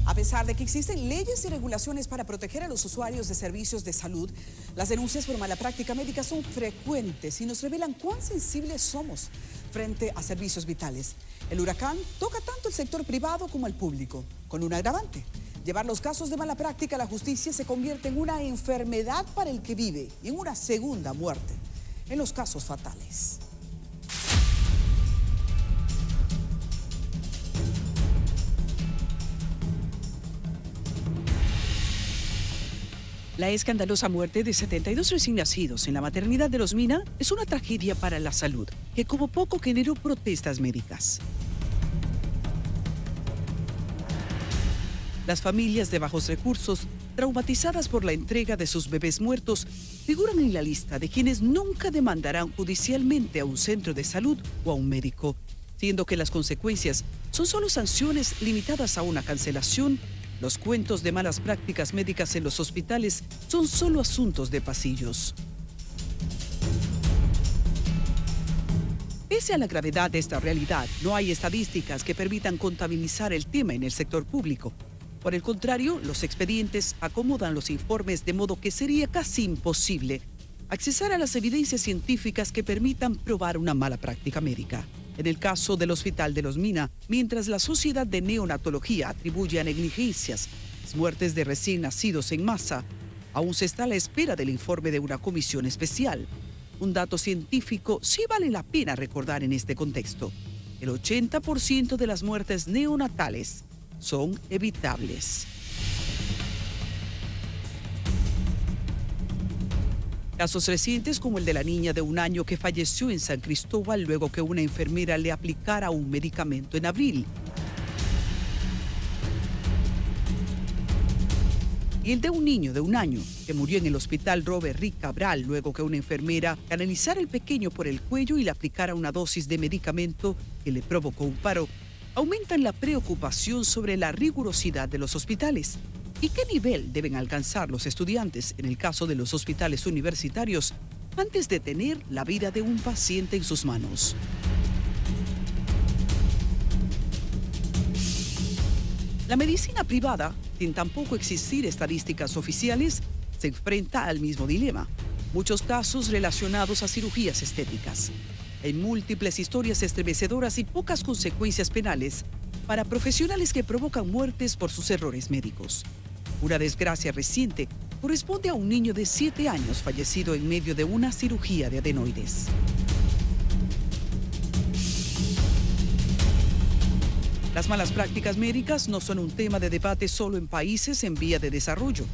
A pesar de que existen leyes y regulaciones para proteger a los usuarios de servicios de salud, las denuncias por mala práctica médica son frecuentes y nos revelan cuán sensibles somos frente a servicios vitales. El huracán toca tanto el sector privado como el público, con un agravante. Llevar los casos de mala práctica a la justicia se convierte en una enfermedad para el que vive y en una segunda muerte en los casos fatales. La escandalosa muerte de 72 recién nacidos en la maternidad de Los Mina es una tragedia para la salud, que como poco generó protestas médicas. Las familias de bajos recursos, traumatizadas por la entrega de sus bebés muertos, figuran en la lista de quienes nunca demandarán judicialmente a un centro de salud o a un médico, siendo que las consecuencias son solo sanciones limitadas a una cancelación. Los cuentos de malas prácticas médicas en los hospitales son solo asuntos de pasillos. Pese a la gravedad de esta realidad, no hay estadísticas que permitan contabilizar el tema en el sector público. Por el contrario, los expedientes acomodan los informes de modo que sería casi imposible accesar a las evidencias científicas que permitan probar una mala práctica médica. En el caso del Hospital de Los Mina, mientras la Sociedad de Neonatología atribuye a negligencias las muertes de recién nacidos en masa, aún se está a la espera del informe de una comisión especial. Un dato científico sí vale la pena recordar en este contexto. El 80% de las muertes neonatales son evitables. Casos recientes como el de la niña de 1 año que falleció en San Cristóbal luego que una enfermera le aplicara un medicamento en abril. Y el de un niño de 1 año que murió en el hospital Robert Rick Cabral luego que una enfermera canalizara al pequeño por el cuello y le aplicara una dosis de medicamento que le provocó un paro, aumentan la preocupación sobre la rigurosidad de los hospitales. ¿Y qué nivel deben alcanzar los estudiantes, en el caso de los hospitales universitarios, antes de tener la vida de un paciente en sus manos? La medicina privada, sin tampoco existir estadísticas oficiales, se enfrenta al mismo dilema. Muchos casos relacionados a cirugías estéticas. Hay múltiples historias estremecedoras y pocas consecuencias penales para profesionales que provocan muertes por sus errores médicos. Una desgracia reciente corresponde a un niño de 7 años fallecido en medio de una cirugía de adenoides. Las malas prácticas médicas no son un tema de debate solo en países en vía de desarrollo.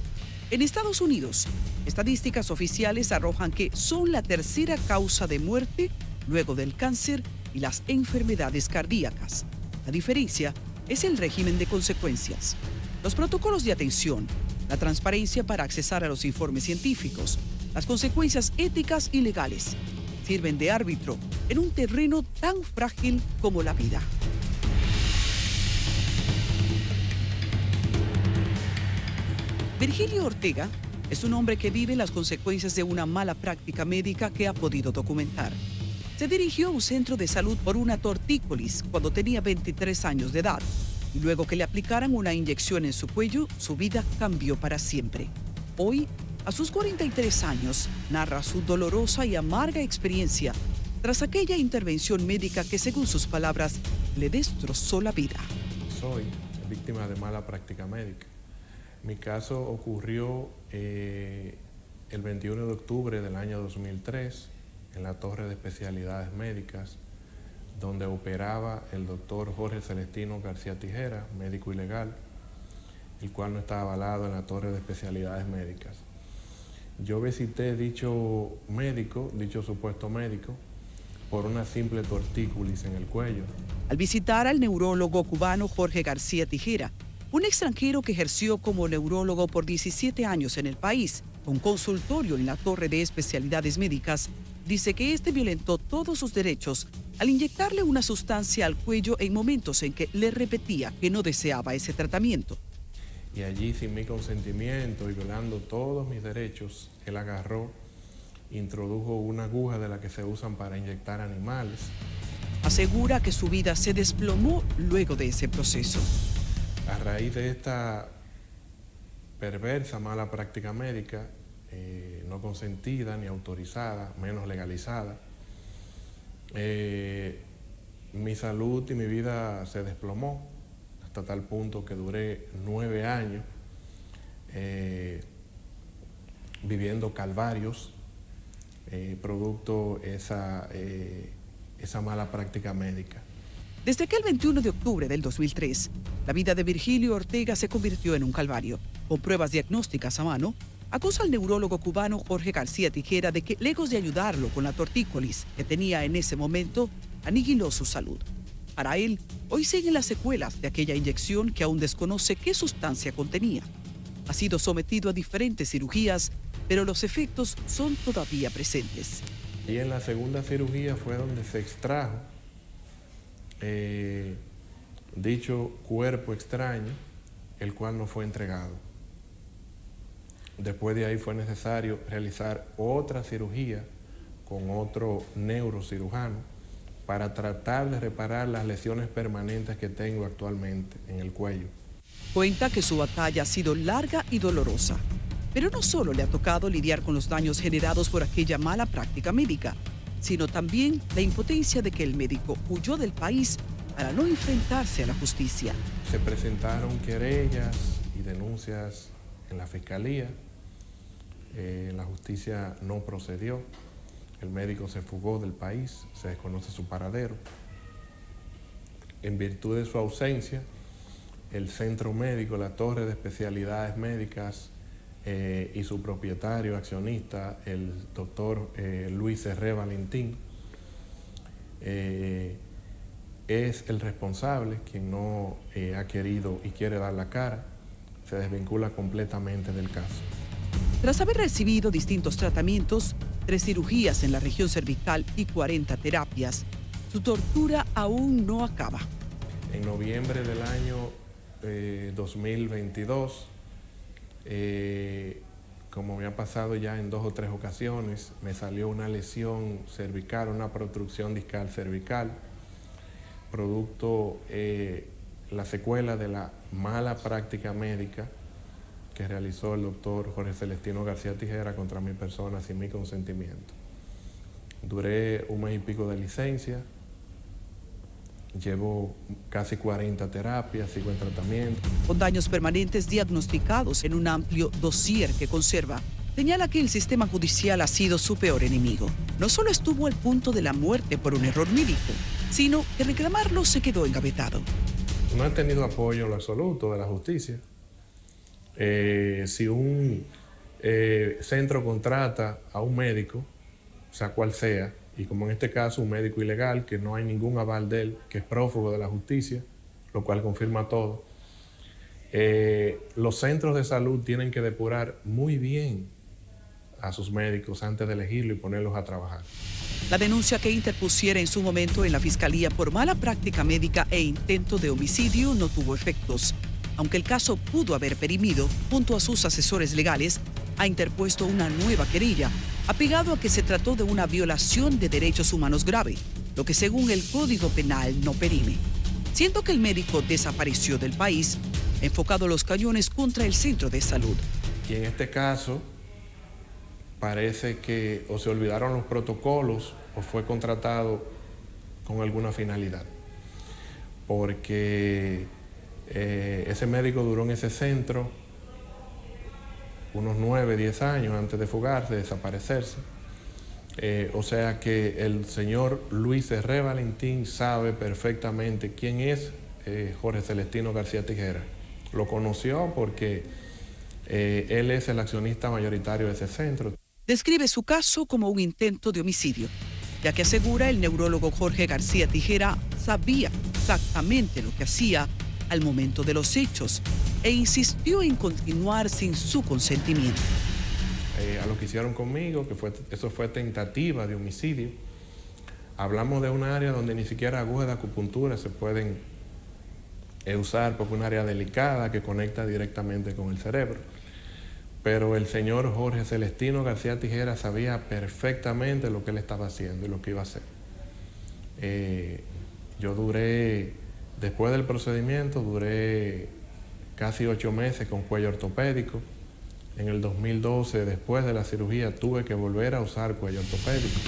En Estados Unidos, estadísticas oficiales arrojan que son la tercera causa de muerte luego del cáncer y las enfermedades cardíacas. La diferencia es el régimen de consecuencias, los protocolos de atención, la transparencia para accesar a los informes científicos, las consecuencias éticas y legales. Sirven de árbitro en un terreno tan frágil como la vida. Virgilio Ortega es un hombre que vive las consecuencias de una mala práctica médica que ha podido documentar. Se dirigió a un centro de salud por una tortícolis cuando tenía 23 años de edad. Y luego que le aplicaran una inyección en su cuello, su vida cambió para siempre. Hoy, a sus 43 años, narra su dolorosa y amarga experiencia tras aquella intervención médica que, según sus palabras, le destrozó la vida. Soy víctima de mala práctica médica. Mi caso ocurrió el 21 de octubre del año 2003 en la Torre de Especialidades Médicas, donde operaba el doctor Jorge Celestino García Tijera, médico ilegal, el cual no estaba avalado en la Torre de Especialidades Médicas. Yo visité dicho supuesto médico, por una simple tortícolis en el cuello. Al visitar al neurólogo cubano Jorge García Tijera, un extranjero que ejerció como neurólogo por 17 años en el país, con consultorio en la Torre de Especialidades Médicas, dice que este violentó todos sus derechos al inyectarle una sustancia al cuello en momentos en que le repetía que no deseaba ese tratamiento. Y allí, sin mi consentimiento y violando todos mis derechos, él agarró, introdujo una aguja de la que se usan para inyectar animales. Asegura que su vida se desplomó luego de ese proceso. A raíz de esta perversa mala práctica médica, no consentida ni autorizada, menos legalizada, mi salud y mi vida se desplomó hasta tal punto que duré 9 años viviendo calvarios, producto esa mala práctica médica. Desde que el 21 de octubre del 2003, la vida de Virgilio Ortega se convirtió en un calvario. Con pruebas diagnósticas a mano, acusa al neurólogo cubano Jorge García Tijera de que, lejos de ayudarlo con la tortícolis que tenía en ese momento, aniquiló su salud. Para él, hoy siguen las secuelas de aquella inyección que aún desconoce qué sustancia contenía. Ha sido sometido a diferentes cirugías, pero los efectos son todavía presentes. Y en la segunda cirugía fue donde se extrajo dicho cuerpo extraño, el cual no fue entregado. Después de ahí fue necesario realizar otra cirugía con otro neurocirujano para tratar de reparar las lesiones permanentes que tengo actualmente en el cuello. Cuenta que su batalla ha sido larga y dolorosa, pero no solo le ha tocado lidiar con los daños generados por aquella mala práctica médica, sino también la impotencia de que el médico huyó del país para no enfrentarse a la justicia. Se presentaron querellas y denuncias en la fiscalía. La justicia no procedió. El médico se fugó del país, se desconoce su paradero. En virtud de su ausencia, el centro médico, la Torre de Especialidades Médicas y su propietario, accionista, el doctor Luis Herré Valentín, es el responsable, quien no ha querido y quiere dar la cara. Se desvincula completamente del caso. Tras haber recibido distintos tratamientos, 3 cirugías en la región cervical y 40 terapias, su tortura aún no acaba. En noviembre del año 2022, como me ha pasado ya en 2 o 3 ocasiones, me salió una lesión cervical, una protrusión discal cervical, producto la secuela de la mala práctica médica que realizó el doctor Jorge Celestino García Tijera contra mi persona sin mi consentimiento. Duré 1 mes y pico de licencia, llevo casi 40 terapias, sigo en tratamiento. Con daños permanentes diagnosticados en un amplio dossier que conserva, señala que el sistema judicial ha sido su peor enemigo. No solo estuvo al punto de la muerte por un error médico, sino que reclamarlo se quedó engavetado. No he tenido apoyo en lo absoluto de la justicia. Si un centro contrata a un médico, sea cual sea, y como en este caso un médico ilegal, que no hay ningún aval de él, que es prófugo de la justicia, lo cual confirma todo, los centros de salud tienen que depurar muy bien a sus médicos antes de elegirlo y ponerlos a trabajar. La denuncia que interpusiera en su momento en la Fiscalía por mala práctica médica e intento de homicidio no tuvo efectos. Aunque el caso pudo haber perimido, junto a sus asesores legales, ha interpuesto una nueva querella, apegado a que se trató de una violación de derechos humanos grave, lo que según el Código Penal no perime. Siendo que el médico desapareció del país, ha enfocado los cañones contra el centro de salud. Y en este caso, parece que o se olvidaron los protocolos o fue contratado con alguna finalidad. Porque ese médico duró en ese centro unos 9, 10 años antes de fugarse, de desaparecerse. O sea que el señor Luis Herré Valentín sabe perfectamente quién es Jorge Celestino García Tijera. Lo conoció porque él es el accionista mayoritario de ese centro. Describe su caso como un intento de homicidio, ya que asegura el neurólogo Jorge García Tijera sabía exactamente lo que hacía al momento de los hechos e insistió en continuar sin su consentimiento. A lo que hicieron conmigo, eso fue tentativa de homicidio. Hablamos de un área donde ni siquiera agujas de acupuntura se pueden usar porque es un área delicada que conecta directamente con el cerebro. Pero el señor Jorge Celestino García Tijera sabía perfectamente lo que él estaba haciendo y lo que iba a hacer. Yo duré, después del procedimiento, duré casi 8 meses con cuello ortopédico. En el 2012, después de la cirugía, tuve que volver a usar cuello ortopédico.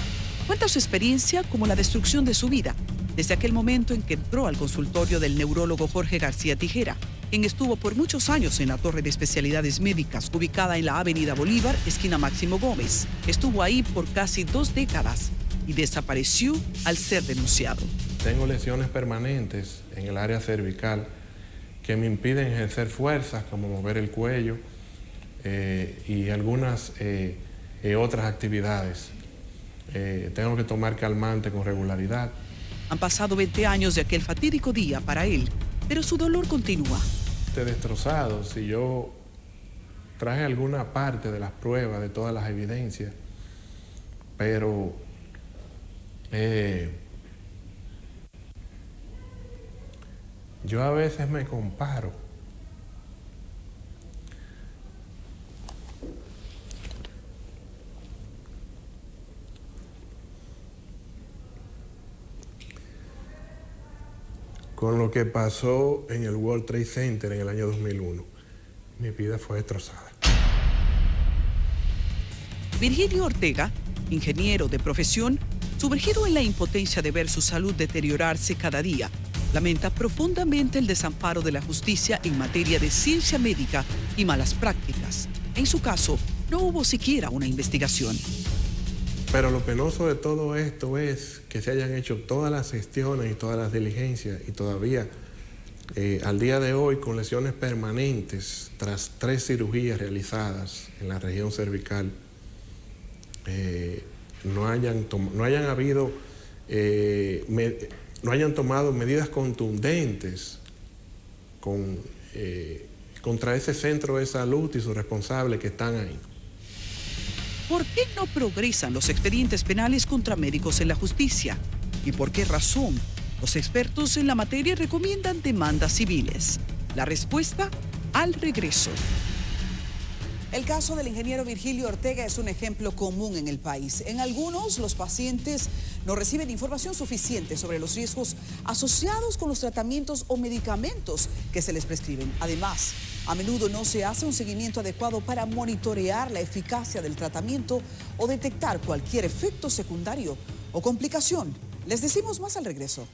Cuenta su experiencia como la destrucción de su vida, desde aquel momento en que entró al consultorio del neurólogo Jorge García Tijera, quien estuvo por muchos años en la Torre de Especialidades Médicas, ubicada en la Avenida Bolívar, esquina Máximo Gómez. Estuvo ahí por casi 2 décadas y desapareció al ser denunciado. Tengo lesiones permanentes en el área cervical que me impiden ejercer fuerzas como mover el cuello y algunas otras actividades. Tengo que tomar calmante con regularidad. Han pasado 20 años de aquel fatídico día para él, pero su dolor continúa. Estoy destrozado. Si yo traje alguna parte de las pruebas, de todas las evidencias, pero yo a veces me comparo con lo que pasó en el World Trade Center en el año 2001. Mi vida fue destrozada. Virgilio Ortega, ingeniero de profesión, sumergido en la impotencia de ver su salud deteriorarse cada día, lamenta profundamente el desamparo de la justicia en materia de ciencia médica y malas prácticas. En su caso, no hubo siquiera una investigación. Pero lo penoso de todo esto es que se hayan hecho todas las gestiones y todas las diligencias y todavía al día de hoy con lesiones permanentes tras 3 cirugías realizadas en la región cervical no hayan tomado medidas contundentes contra ese centro de salud y sus responsables que están ahí. ¿Por qué no progresan los expedientes penales contra médicos en la justicia? ¿Y por qué razón los expertos en la materia recomiendan demandas civiles? La respuesta al regreso. El caso del ingeniero Virgilio Ortega es un ejemplo común en el país. En algunos, los pacientes no reciben información suficiente sobre los riesgos asociados con los tratamientos o medicamentos que se les prescriben. Además, a menudo no se hace un seguimiento adecuado para monitorear la eficacia del tratamiento o detectar cualquier efecto secundario o complicación. Les decimos más al regreso.